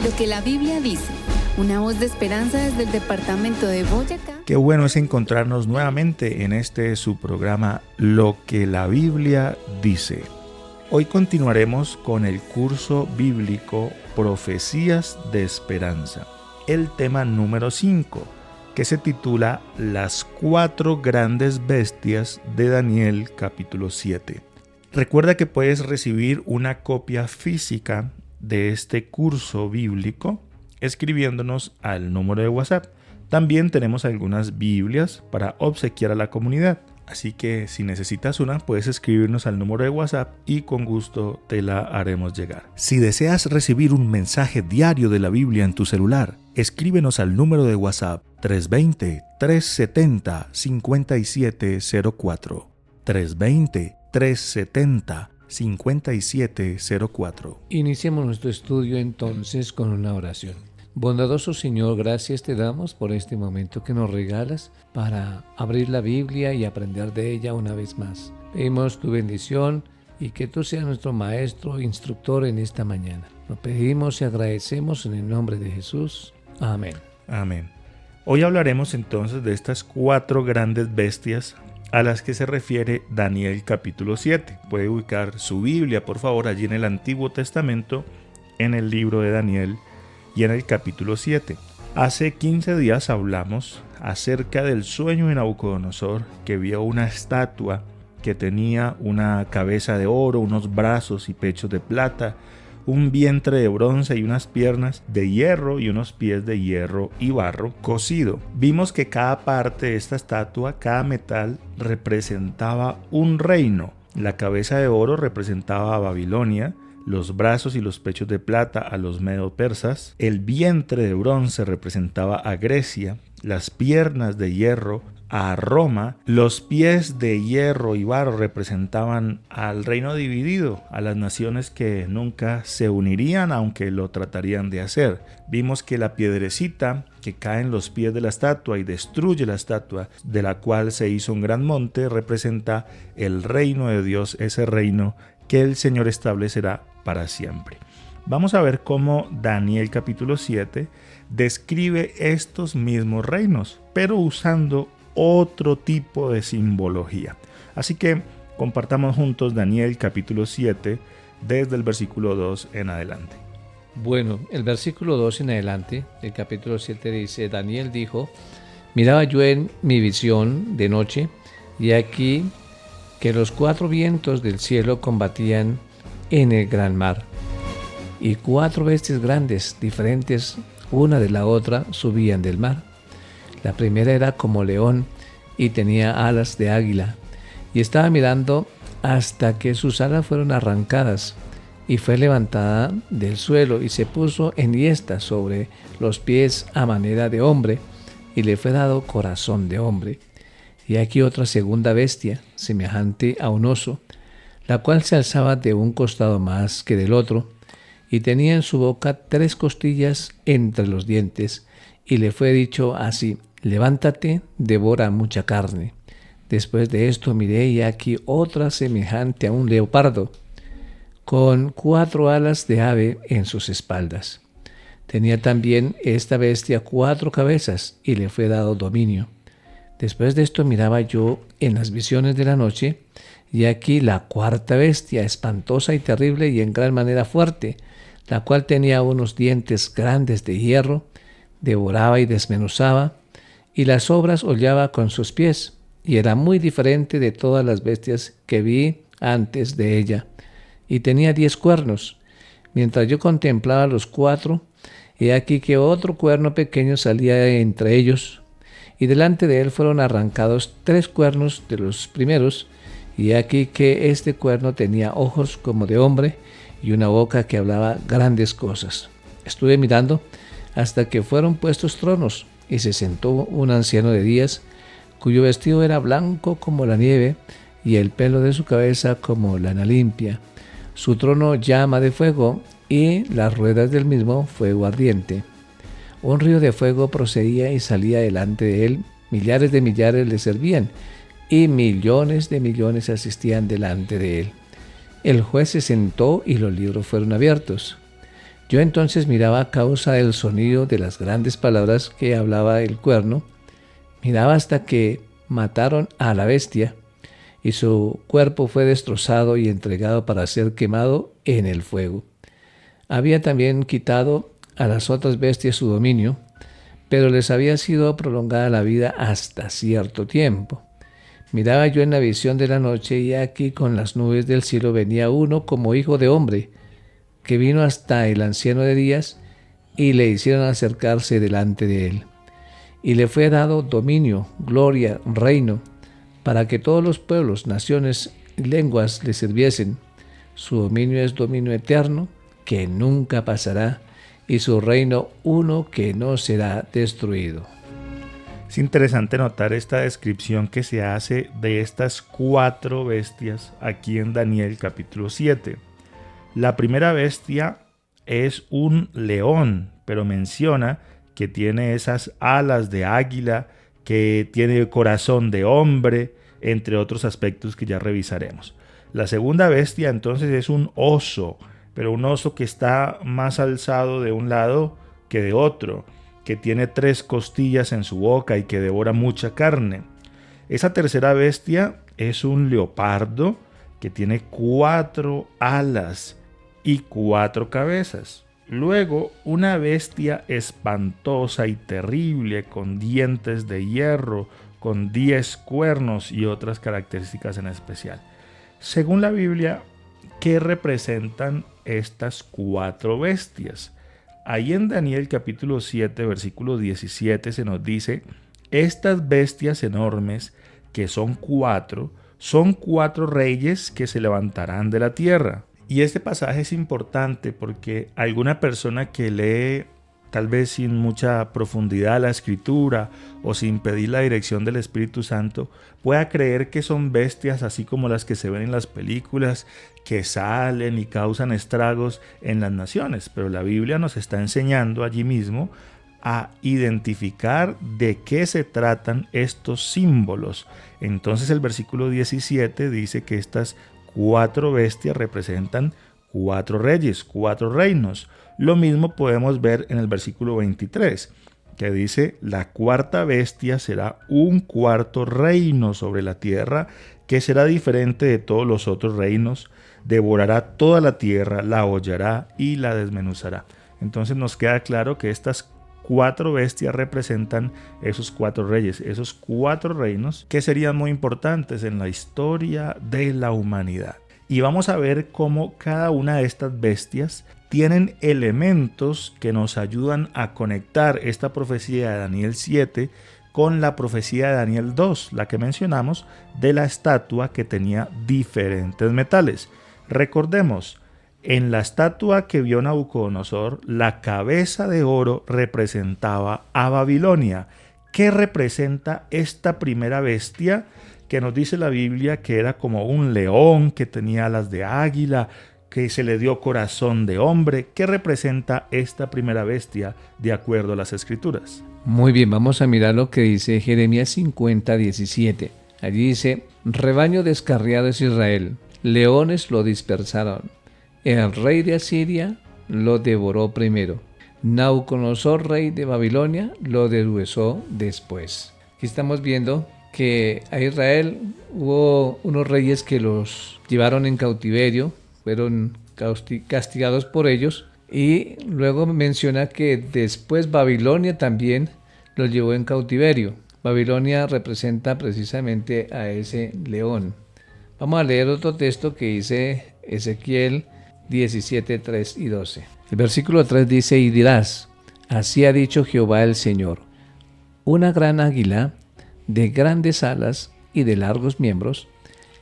Lo que la Biblia dice. Una voz de esperanza desde el departamento de Boyacá. Qué bueno es encontrarnos nuevamente en su programa Lo que la Biblia dice. Hoy continuaremos con el curso bíblico Profecías de Esperanza. El tema número 5, que se titula Las 4 grandes bestias de Daniel capítulo 7. Recuerda que puedes recibir una copia física de este curso bíblico escribiéndonos al número de WhatsApp. También tenemos algunas Biblias para obsequiar a la comunidad. Así que si necesitas una, puedes escribirnos al número de WhatsApp y con gusto te la haremos llegar. Si deseas recibir un mensaje diario de la Biblia en tu celular, escríbenos al número de WhatsApp 320-370-5704. 320-370-5704. Iniciemos nuestro estudio entonces con una oración. Bondadoso Señor, gracias te damos por este momento que nos regalas para abrir la Biblia y aprender de ella una vez más. Pedimos tu bendición y que tú seas nuestro maestro e instructor en esta mañana. Lo pedimos y agradecemos en el nombre de Jesús. Amén. Amén. Hoy hablaremos entonces de estas 4 grandes bestias a las que se refiere Daniel capítulo 7. Puede ubicar su Biblia, por favor, allí en el Antiguo Testamento, en el libro de Daniel y en el capítulo 7. Hace 15 días hablamos acerca del sueño de Nabucodonosor, que vio una estatua que tenía una cabeza de oro, unos brazos y pechos de plata, un vientre de bronce y unas piernas de hierro y unos pies de hierro y barro cocido. Vimos que cada parte de esta estatua, cada metal, representaba un reino. La cabeza de oro representaba a Babilonia, los brazos y los pechos de plata a los medo-persas, el vientre de bronce representaba a Grecia, las piernas de hierro a Roma, los pies de hierro y barro representaban al reino dividido, a las naciones que nunca se unirían aunque lo tratarían de hacer. Vimos que la piedrecita que cae en los pies de la estatua y destruye la estatua, de la cual se hizo un gran monte, representa el reino de Dios, ese reino que el Señor establecerá para siempre. Vamos a ver cómo Daniel capítulo 7 describe estos mismos reinos, pero usando otro tipo de simbología. Así que compartamos juntos Daniel capítulo 7 desde el versículo 2 en adelante. Bueno, el versículo 2 en adelante, el capítulo 7 dice: Daniel dijo, miraba yo en mi visión de noche, y aquí que los 4 vientos del cielo combatían en el gran mar, y 4 bestias grandes, diferentes una de la otra, subían del mar. La primera era como león y tenía alas de águila, y estaba mirando hasta que sus alas fueron arrancadas, y fue levantada del suelo y se puso enhiesta sobre los pies a manera de hombre, y le fue dado corazón de hombre. Y aquí otra segunda bestia, semejante a un oso, la cual se alzaba de un costado más que del otro, y tenía en su boca 3 costillas entre los dientes, y le fue dicho así: levántate, devora mucha carne. Después de esto miré, y aquí otra semejante a un leopardo, con 4 alas de ave en sus espaldas. Tenía también esta bestia 4 cabezas, y le fue dado dominio. Después de esto miraba yo en las visiones de la noche, y aquí la 4ª bestia, espantosa y terrible y en gran manera fuerte, la cual tenía unos dientes grandes de hierro, devoraba y desmenuzaba, y las obras hollaba con sus pies, y era muy diferente de todas las bestias que vi antes de ella, y tenía 10 cuernos. Mientras yo contemplaba los 4, he aquí que otro cuerno pequeño salía entre ellos, y delante de él fueron arrancados 3 cuernos de los primeros, y aquí que este cuerno tenía ojos como de hombre, y una boca que hablaba grandes cosas. Estuve mirando hasta que fueron puestos tronos, y se sentó un anciano de días, cuyo vestido era blanco como la nieve, y el pelo de su cabeza como lana limpia. Su trono llama de fuego, y las ruedas del mismo fuego ardiente. Un río de fuego procedía y salía delante de él, millares de millares le servían, y millones de millones asistían delante de él. El juez se sentó y los libros fueron abiertos. Yo entonces miraba a causa del sonido de las grandes palabras que hablaba el cuerno, miraba hasta que mataron a la bestia, y su cuerpo fue destrozado y entregado para ser quemado en el fuego. Había también quitado a las otras bestias su dominio, pero les había sido prolongada la vida hasta cierto tiempo. Miraba yo en la visión de la noche, y aquí con las nubes del cielo venía uno como hijo de hombre, que vino hasta el anciano de días, y le hicieron acercarse delante de él. Y le fue dado dominio, gloria, reino, para que todos los pueblos, naciones y lenguas le sirviesen. Su dominio es dominio eterno, que nunca pasará, y su reino uno que no será destruido. Es interesante notar esta descripción que se hace de estas 4 bestias aquí en Daniel capítulo 7. La primera bestia es un león, pero menciona que tiene esas alas de águila, que tiene corazón de hombre, entre otros aspectos que ya revisaremos. La segunda bestia entonces es un oso, pero un oso que está más alzado de un lado que de otro, que tiene 3 costillas en su boca y que devora mucha carne. Esa tercera bestia es un leopardo que tiene 4 alas y 4 cabezas. Luego, una bestia espantosa y terrible con dientes de hierro, con 10 cuernos y otras características en especial. Según la Biblia, ¿qué representan estas 4 bestias? Ahí en Daniel capítulo 7, versículo 17 se nos dice: estas bestias enormes, que son 4 reyes que se levantarán de la tierra. Y este pasaje es importante porque alguna persona que lee tal vez sin mucha profundidad la escritura o sin pedir la dirección del Espíritu Santo pueda creer que son bestias así como las que se ven en las películas, que salen y causan estragos en las naciones. Pero la Biblia nos está enseñando allí mismo a identificar de qué se tratan estos símbolos. Entonces el versículo 17 dice que estas 4 bestias representan 4 reyes, 4 reinos. Lo mismo podemos ver en el versículo 23, que dice: la cuarta bestia será un cuarto reino sobre la tierra, que será diferente de todos los otros reinos, devorará toda la tierra, la hollará y la desmenuzará. Entonces nos queda claro que estas 4 bestias representan esos 4 reyes, esos 4 reinos que serían muy importantes en la historia de la humanidad. Y vamos a ver cómo cada una de estas bestias tienen elementos que nos ayudan a conectar esta profecía de Daniel 7 con la profecía de Daniel 2, la que mencionamos, de la estatua que tenía diferentes metales. Recordemos, en la estatua que vio Nabucodonosor, la cabeza de oro representaba a Babilonia. ¿Qué representa esta primera bestia? Que nos dice la Biblia que era como un león, que tenía alas de águila, que se le dio corazón de hombre. ¿Qué representa esta primera bestia de acuerdo a las Escrituras? Muy bien, vamos a mirar lo que dice Jeremías 50, 17. Allí dice: rebaño descarriado es Israel, leones lo dispersaron. El rey de Asiria lo devoró primero. Nabucodonosor, rey de Babilonia, lo deshuesó después. Aquí estamos viendo que a Israel hubo unos reyes que los llevaron en cautiverio, fueron castigados por ellos, y luego menciona que después Babilonia también los llevó en cautiverio. Babilonia representa precisamente a ese león. Vamos a leer otro texto que dice Ezequiel 17, 3 y 12. El versículo 3 dice: y dirás, así ha dicho Jehová el Señor, una gran águila de grandes alas y de largos miembros,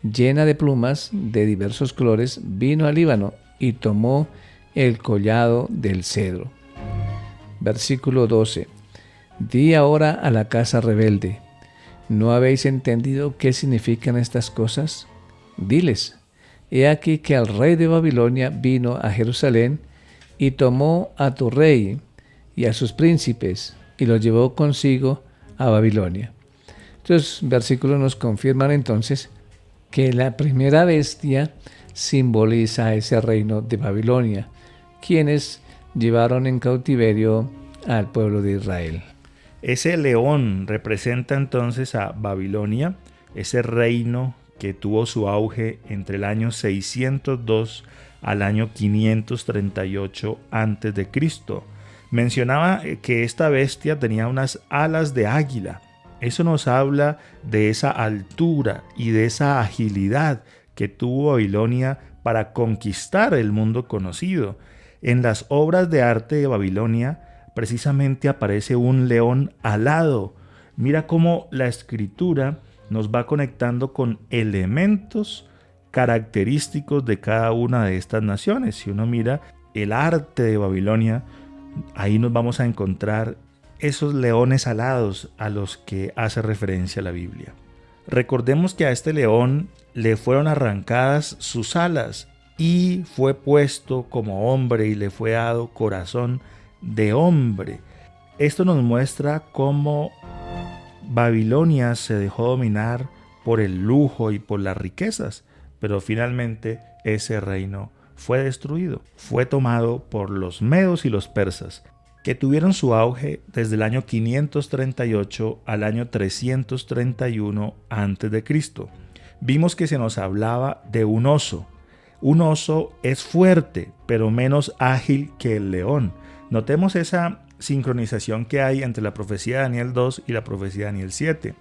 llena de plumas de diversos colores, vino al Líbano y tomó el collado del cedro. Versículo 12. Di ahora a la casa rebelde, ¿no habéis entendido qué significan estas cosas? Diles, he aquí que el rey de Babilonia vino a Jerusalén y tomó a tu rey y a sus príncipes y los llevó consigo a Babilonia. Estos versículos nos confirman entonces que la primera bestia simboliza ese reino de Babilonia, quienes llevaron en cautiverio al pueblo de Israel. Ese león representa entonces a Babilonia, ese reino que tuvo su auge entre el año 602 al año 538 a.C. Mencionaba que esta bestia tenía unas alas de águila. Eso nos habla de esa altura y de esa agilidad que tuvo Babilonia para conquistar el mundo conocido. En las obras de arte de Babilonia precisamente aparece un león alado. Mira cómo la escritura nos va conectando con elementos característicos de cada una de estas naciones. Si uno mira el arte de Babilonia, ahí nos vamos a encontrar esos leones alados a los que hace referencia la Biblia. Recordemos que a este león le fueron arrancadas sus alas y fue puesto como hombre y le fue dado corazón de hombre. Esto nos muestra cómo Babilonia se dejó dominar por el lujo y por las riquezas, pero finalmente ese reino fue destruido, fue tomado por los medos y los persas, que tuvieron su auge desde el año 538 al año 331 a.C. Vimos que se nos hablaba de un oso. Un oso es fuerte, pero menos ágil que el león. Notemos esa sincronización que hay entre la profecía de Daniel 2 y la profecía de Daniel 7.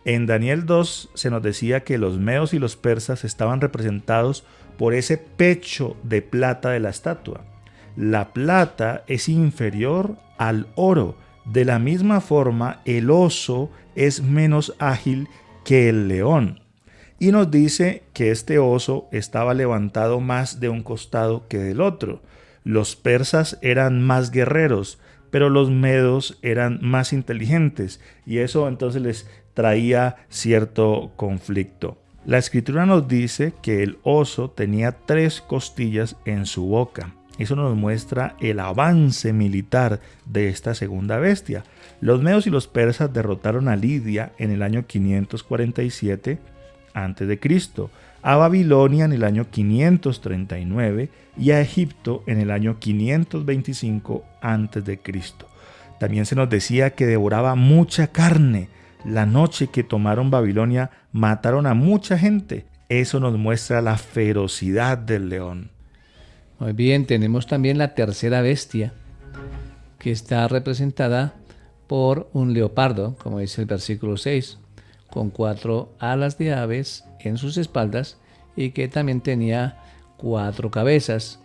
En Daniel 2 se nos decía que los medos y los persas estaban representados por ese pecho de plata de la estatua. La plata es inferior al oro. De la misma forma, el oso es menos ágil que el león. Y nos dice que este oso estaba levantado más de un costado que del otro. Los persas eran más guerreros, pero los medos eran más inteligentes, y eso entonces les traía cierto conflicto. La escritura nos dice que el oso tenía 3 costillas en su boca. Eso nos muestra el avance militar de esta segunda bestia. Los medos y los persas derrotaron a Lidia en el año 547 a.C., a Babilonia en el año 539 y a Egipto en el año 525 a.C. También se nos decía que devoraba mucha carne. La noche que tomaron Babilonia mataron a mucha gente. Eso nos muestra la ferocidad del león. Muy bien, tenemos también la tercera bestia, que está representada por un leopardo, como dice el versículo 6, con 4 alas de aves en sus espaldas y que también tenía 4 cabezas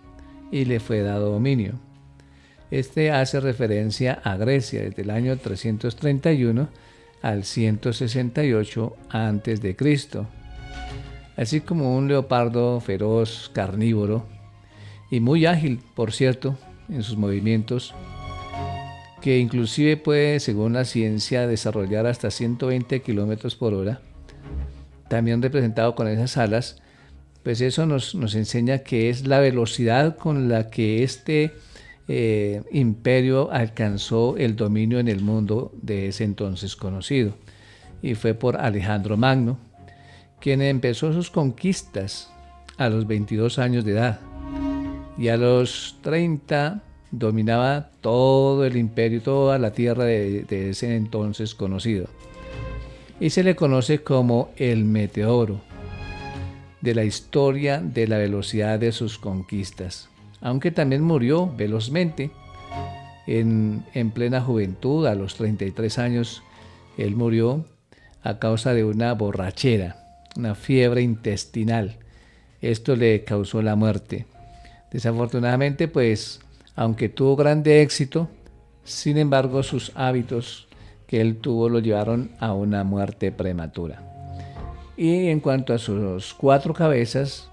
y le fue dado dominio. Este hace referencia a Grecia desde el año 331 al 168 a.C., así como un leopardo feroz, carnívoro y muy ágil, por cierto, en sus movimientos, que inclusive puede, según la ciencia, desarrollar hasta 120 kilómetros por hora, también representado con esas alas. Pues eso nos enseña que es la velocidad con la que este imperio alcanzó el dominio en el mundo de ese entonces conocido. Y fue por Alejandro Magno, quien empezó sus conquistas a los 22 años de edad. Y a los 30 dominaba todo el imperio, toda la tierra de ese entonces conocido. Y se le conoce como el meteoro de la historia de la velocidad de sus conquistas. Aunque también murió velozmente en plena juventud, a los 33 años, él murió a causa de una borrachera, una fiebre intestinal. Esto le causó la muerte. Desafortunadamente, pues, aunque tuvo grande éxito, sin embargo, sus hábitos que él tuvo lo llevaron a una muerte prematura. Y en cuanto a sus 4 cabezas,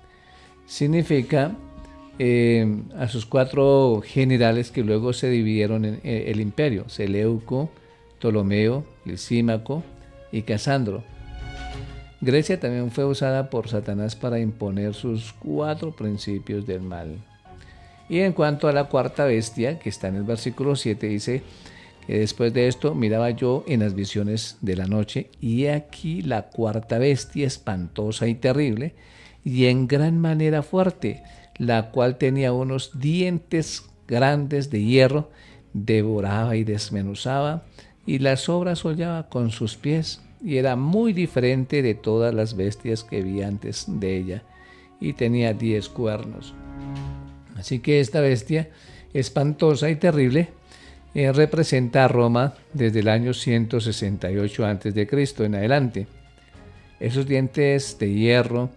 significa a sus 4 generales que luego se dividieron en el imperio: Seleuco, Ptolomeo, Lisímaco y Casandro. Grecia también fue usada por Satanás para imponer sus 4 principios del mal. Y en cuanto a la cuarta bestia, que está en el versículo 7, dice que después de esto miraba yo en las visiones de la noche, y he aquí la cuarta bestia, espantosa y terrible, y en gran manera fuerte, la cual tenía unos dientes grandes de hierro, devoraba y desmenuzaba, y las sobras hollaba con sus pies, y era muy diferente de todas las bestias que vi antes de ella, y tenía 10 cuernos. Así que esta bestia, espantosa y terrible, representa a Roma desde el año 168 a.C. en adelante. Esos dientes de hierro,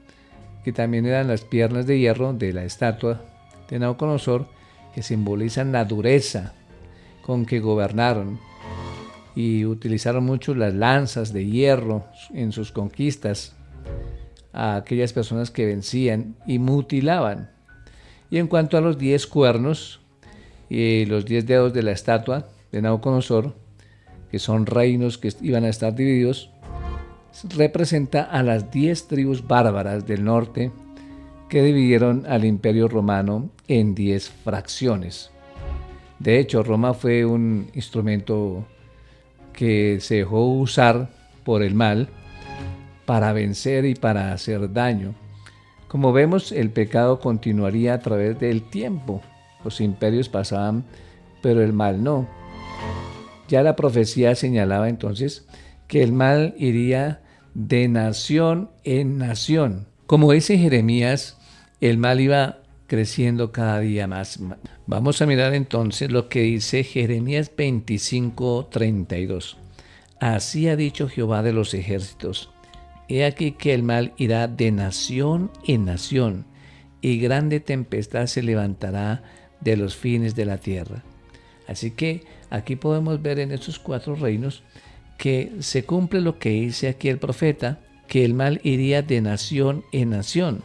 que también eran las piernas de hierro de la estatua de Nabucodonosor, que simbolizan la dureza con que gobernaron, y utilizaron mucho las lanzas de hierro en sus conquistas a aquellas personas que vencían y mutilaban. Y en cuanto a los 10 cuernos y los 10 dedos de la estatua de Nabucodonosor, que son reinos que iban a estar divididos, representa a las 10 tribus bárbaras del norte que dividieron al Imperio Romano en 10 fracciones. De hecho, Roma fue un instrumento que se dejó usar por el mal para vencer y para hacer daño. Como vemos, el pecado continuaría a través del tiempo. Los imperios pasaban, pero el mal no. Ya la profecía señalaba entonces que el mal iría de nación en nación. Como dice Jeremías, el mal iba creciendo cada día más. Vamos a mirar entonces lo que dice Jeremías 25:32. Así ha dicho Jehová de los ejércitos: he aquí que el mal irá de nación en nación, y grande tempestad se levantará de los fines de la tierra. Así que aquí podemos ver en estos 4 reinos que se cumple lo que dice aquí el profeta, que el mal iría de nación en nación.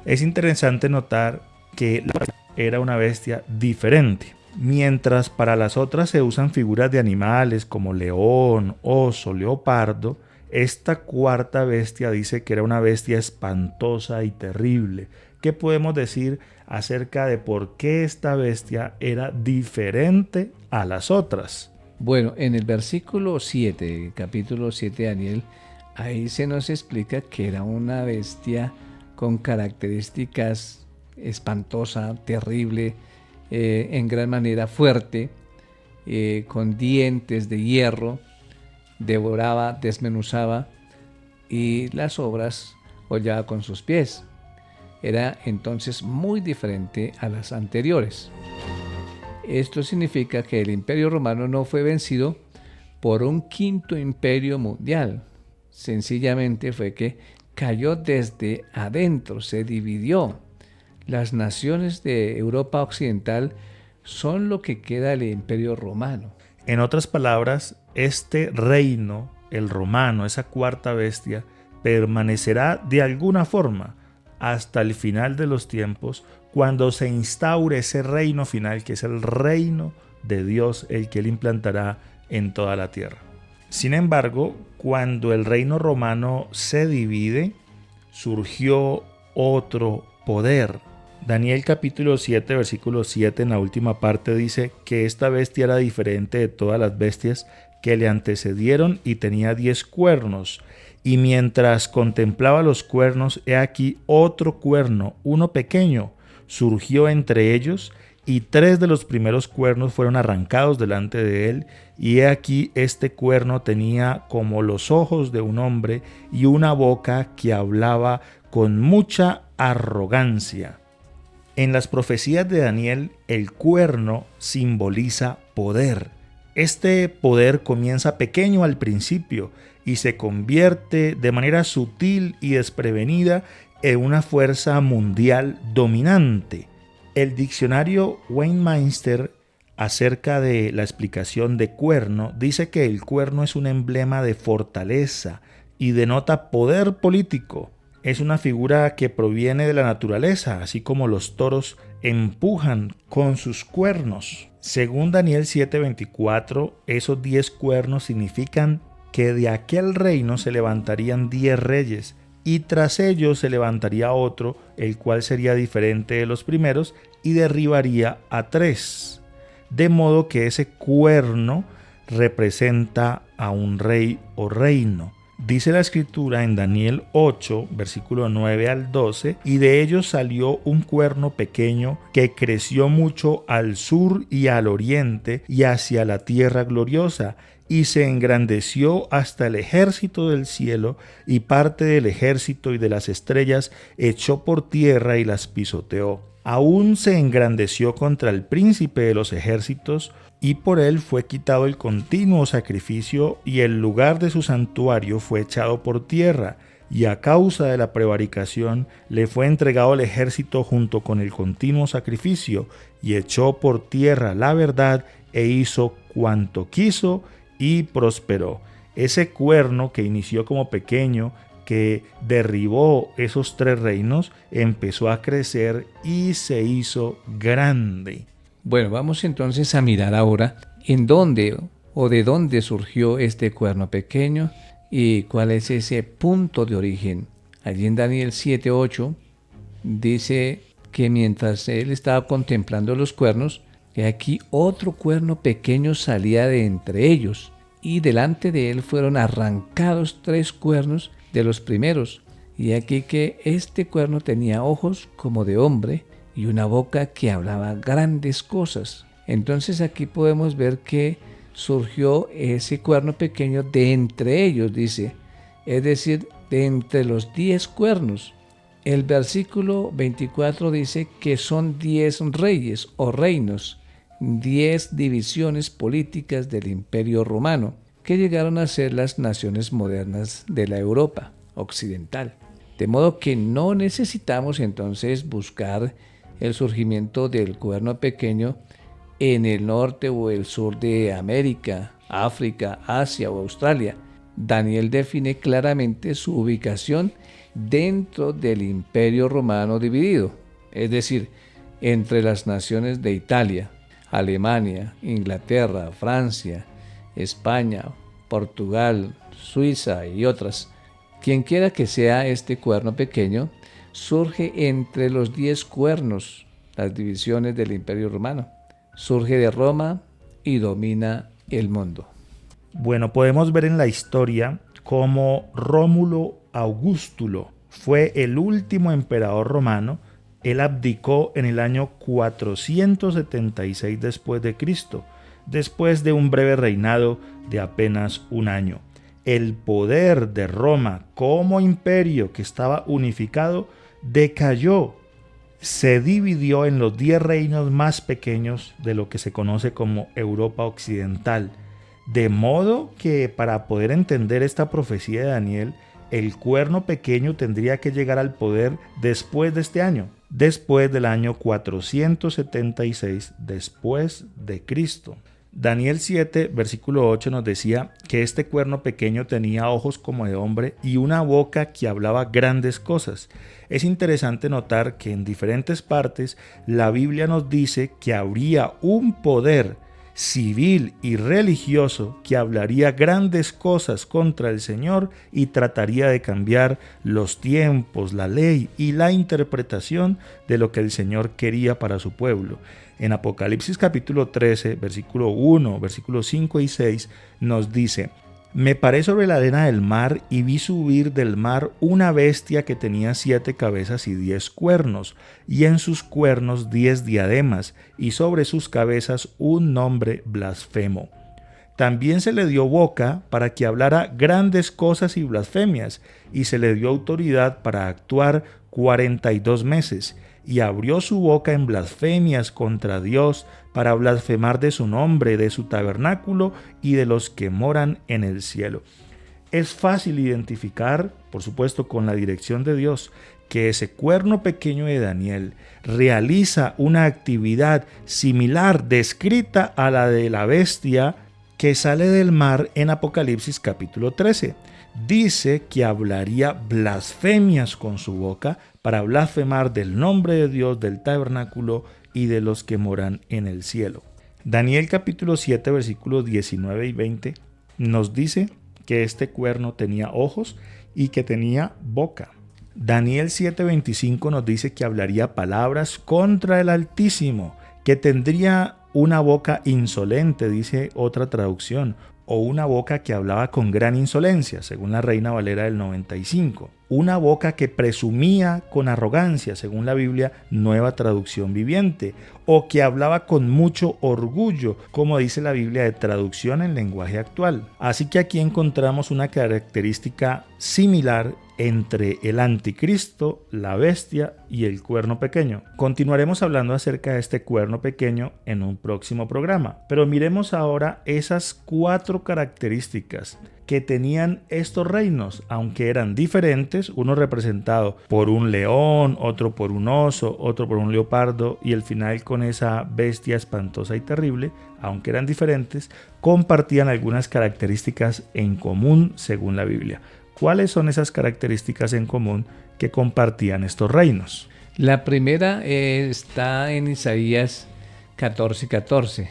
Es interesante notar que la era una bestia diferente. Mientras para las otras se usan figuras de animales como león, oso, leopardo, esta cuarta bestia dice que era una bestia espantosa y terrible. ¿Qué podemos decir acerca de por qué esta bestia era diferente a las otras? Bueno, en el versículo 7, capítulo 7 de Daniel, ahí se nos explica que era una bestia con características espantosa, terrible, en gran manera fuerte, con dientes de hierro, devoraba, desmenuzaba, y las obras hollaba con sus pies. Era entonces muy diferente a las anteriores. Esto significa que el Imperio Romano no fue vencido por un quinto imperio mundial. Sencillamente fue que cayó desde adentro, se dividió. Las naciones de Europa Occidental son lo que queda del Imperio Romano. En otras palabras, este reino, el romano, esa cuarta bestia, permanecerá de alguna forma hasta el final de los tiempos, cuando se instaure ese reino final, que es el reino de Dios, el que Él implantará en toda la tierra. Sin embargo, cuando el reino romano se divide, surgió otro poder. Daniel capítulo 7, versículo 7, en la última parte dice que esta bestia era diferente de todas las bestias que le antecedieron y tenía 10 cuernos. Y mientras contemplaba los cuernos, he aquí otro cuerno, uno pequeño, surgió entre ellos, y 3 de los primeros cuernos fueron arrancados delante de él, y he aquí este cuerno tenía como los ojos de un hombre y una boca que hablaba con mucha arrogancia. En las profecías de Daniel, el cuerno simboliza poder. Este poder comienza pequeño al principio y se convierte de manera sutil y desprevenida en una fuerza mundial dominante. El diccionario Westminster, acerca de la explicación de cuerno, dice que el cuerno es un emblema de fortaleza y denota poder político. Es una figura que proviene de la naturaleza, así como los toros empujan con sus cuernos. Según Daniel 7:24, esos 10 cuernos significan que de aquel reino se levantarían 10 reyes, y tras ellos se levantaría otro, el cual sería diferente de los primeros, y derribaría a 3. De modo que ese cuerno representa a un rey o reino. Dice la escritura en Daniel 8, versículo 9 al 12, y de ellos salió un cuerno pequeño que creció mucho al sur y al oriente y hacia la tierra gloriosa, y se engrandeció hasta el ejército del cielo, y parte del ejército y de las estrellas echó por tierra y las pisoteó. Aún se engrandeció contra el príncipe de los ejércitos, y por él fue quitado el continuo sacrificio, y el lugar de su santuario fue echado por tierra, y a causa de la prevaricación le fue entregado el ejército junto con el continuo sacrificio, y echó por tierra la verdad, e hizo cuanto quiso, y prosperó. Ese cuerno que inició como pequeño, que derribó esos 3 reinos, empezó a crecer y se hizo grande. Bueno, vamos entonces a mirar ahora en dónde o de dónde surgió este cuerno pequeño y cuál es ese punto de origen. Allí en Daniel 7:8 dice que mientras él estaba contemplando los cuernos, que aquí otro cuerno pequeño salía de entre ellos, y delante de él fueron arrancados 3 cuernos de los primeros, y aquí que este cuerno tenía ojos como de hombre y una boca que hablaba grandes cosas. Entonces aquí podemos ver que surgió ese cuerno pequeño de entre ellos, dice, es decir, de entre los 10 cuernos. El versículo 24 dice que son 10 reyes o reinos, 10 divisiones políticas del Imperio Romano, que llegaron a ser las naciones modernas de la Europa occidental. De modo que no necesitamos entonces buscar el surgimiento del cuerno pequeño en el norte o el sur de América, África, Asia o Australia. Daniel define claramente su ubicación dentro del Imperio Romano dividido, es decir, entre las naciones de Italia, Alemania, Inglaterra, Francia, España, Portugal, Suiza y otras. Quien quiera que sea este cuerno pequeño, surge entre los 10 cuernos, las divisiones del Imperio Romano. Surge de Roma y domina el mundo. Bueno, podemos ver en la historia cómo Rómulo Augustulo fue el último emperador romano. Él abdicó en el año 476 después de Cristo, después de un breve reinado de apenas un año. El poder de Roma como imperio que estaba unificado decayó, se dividió en los 10 reinos más pequeños de lo que se conoce como Europa Occidental. De modo que para poder entender esta profecía de Daniel, el cuerno pequeño tendría que llegar al poder después de este año, después del año 476 después de Cristo. Daniel 7, versículo 8 nos decía que este cuerno pequeño tenía ojos como de hombre y una boca que hablaba grandes cosas. Es interesante notar que en diferentes partes la Biblia nos dice que habría un poder civil y religioso que hablaría grandes cosas contra el Señor y trataría de cambiar los tiempos, la ley y la interpretación de lo que el Señor quería para su pueblo. En Apocalipsis capítulo 13, versículo 1, versículos 5 y 6 nos dice: me paré sobre la arena del mar y vi subir del mar una bestia que tenía 7 cabezas y 10 cuernos, y en sus cuernos 10 diademas, y sobre sus cabezas un nombre blasfemo. También se le dio boca para que hablara grandes cosas y blasfemias, y se le dio autoridad para actuar 42 meses, y abrió su boca en blasfemias contra Dios, para blasfemar de su nombre, de su tabernáculo y de los que moran en el cielo. Es fácil identificar, por supuesto con la dirección de Dios, que ese cuerno pequeño de Daniel realiza una actividad similar, descrita a la de la bestia que sale del mar en Apocalipsis capítulo 13. Dice que hablaría blasfemias con su boca para blasfemar del nombre de Dios, del tabernáculo y de los que moran en el cielo. Daniel capítulo 7 versículos 19 y 20 nos dice que este cuerno tenía ojos y que tenía boca. Daniel 7:25 nos dice que hablaría palabras contra el Altísimo, que tendría una boca insolente, dice otra traducción, o una boca que hablaba con gran insolencia, según la Reina Valera del 95. Una boca que presumía con arrogancia, según la Biblia Nueva Traducción Viviente, o que hablaba con mucho orgullo, como dice la Biblia de Traducción en Lenguaje Actual. Así que aquí encontramos una característica similar entre el anticristo, la bestia y el cuerno pequeño. Continuaremos hablando acerca de este cuerno pequeño en un próximo programa, pero miremos ahora esas 4 características que tenían estos reinos, aunque eran diferentes, uno representado por un león, otro por un oso, otro por un leopardo y el final con esa bestia espantosa y terrible, aunque eran diferentes, compartían algunas características en común según la Biblia. ¿Cuáles son esas características en común que compartían estos reinos? La primera está en Isaías 14:14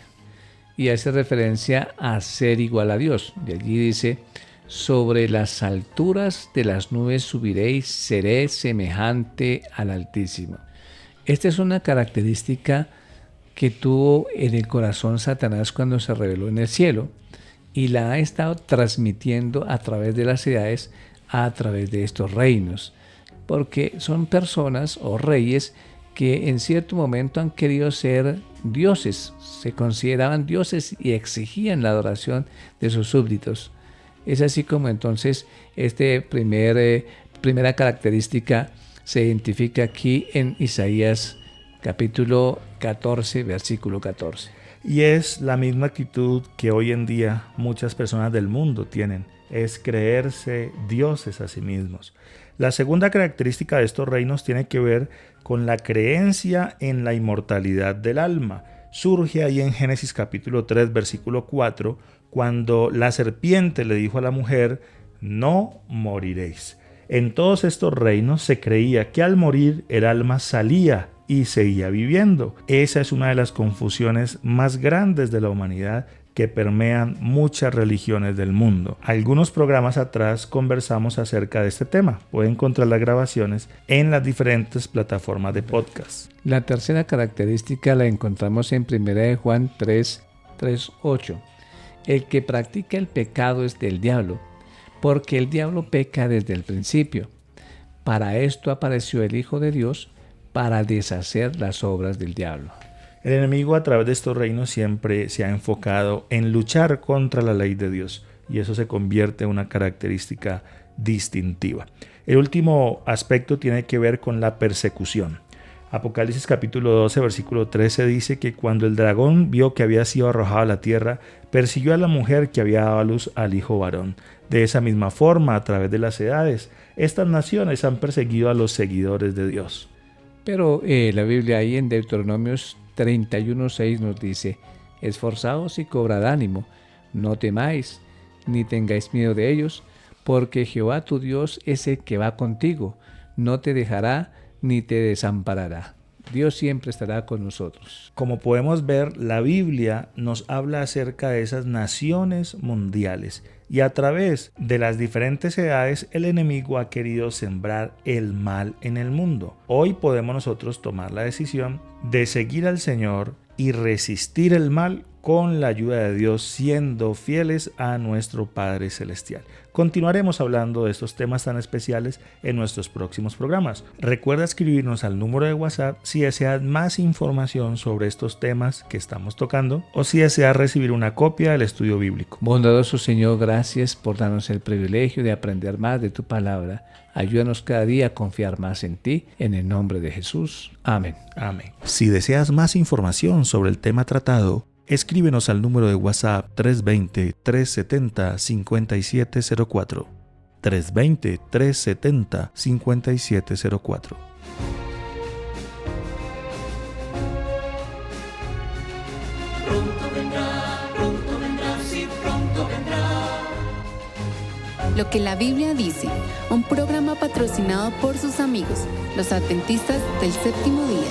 y hace referencia a ser igual a Dios. De allí dice: sobre las alturas de las nubes subiré y seré semejante al Altísimo. Esta es una característica que tuvo en el corazón Satanás cuando se reveló en el cielo, y la ha estado transmitiendo a través de las edades, a través de estos reinos, porque son personas o reyes que en cierto momento han querido ser dioses, se consideraban dioses y exigían la adoración de sus súbditos. Es así como entonces primera característica se identifica aquí en Isaías capítulo 14, versículo 14. Y es la misma actitud que hoy en día muchas personas del mundo tienen, es creerse dioses a sí mismos. La segunda característica de estos reinos tiene que ver con la creencia en la inmortalidad del alma. Surge ahí en Génesis capítulo 3, versículo 4, cuando la serpiente le dijo a la mujer: no moriréis. En todos estos reinos se creía que al morir el alma salía y seguía viviendo. Esa es una de las confusiones más grandes de la humanidad que permean muchas religiones del mundo. Algunos programas atrás conversamos acerca de este tema. Pueden encontrar las grabaciones en las diferentes plataformas de podcast. La tercera característica la encontramos en 1 Juan 3:8. El que practica el pecado es del diablo, porque el diablo peca desde el principio. Para esto apareció el Hijo de Dios, para deshacer las obras del diablo. El enemigo a través de estos reinos siempre se ha enfocado en luchar contra la ley de Dios, y eso se convierte en una característica distintiva. El último aspecto tiene que ver con la persecución. Apocalipsis capítulo 12, versículo 13 dice que cuando el dragón vio que había sido arrojado a la tierra, persiguió a la mujer que había dado a luz al hijo varón. De esa misma forma, a través de las edades, estas naciones han perseguido a los seguidores de Dios. Pero la Biblia ahí en Deuteronomios 31:6 nos dice: esforzaos y cobrad ánimo, no temáis, ni tengáis miedo de ellos, porque Jehová tu Dios es el que va contigo, no te dejará ni te desamparará. Dios siempre estará con nosotros. Como podemos ver, la Biblia nos habla acerca de esas naciones mundiales, y a través de las diferentes edades el enemigo ha querido sembrar el mal en el mundo. Hoy podemos nosotros tomar la decisión de seguir al Señor y resistir el mal con la ayuda de Dios, siendo fieles a nuestro Padre Celestial. Continuaremos hablando de estos temas tan especiales en nuestros próximos programas. Recuerda escribirnos al número de WhatsApp si deseas más información sobre estos temas que estamos tocando o si deseas recibir una copia del estudio bíblico. Bondadoso Señor, gracias por darnos el privilegio de aprender más de tu palabra. Ayúdanos cada día a confiar más en ti, en el nombre de Jesús. Amén. Amén. Si deseas más información sobre el tema tratado, escríbenos al número de WhatsApp 320-370-5704. 320-370-5704. Lo que la Biblia dice, un programa patrocinado por sus amigos, los adventistas del séptimo día.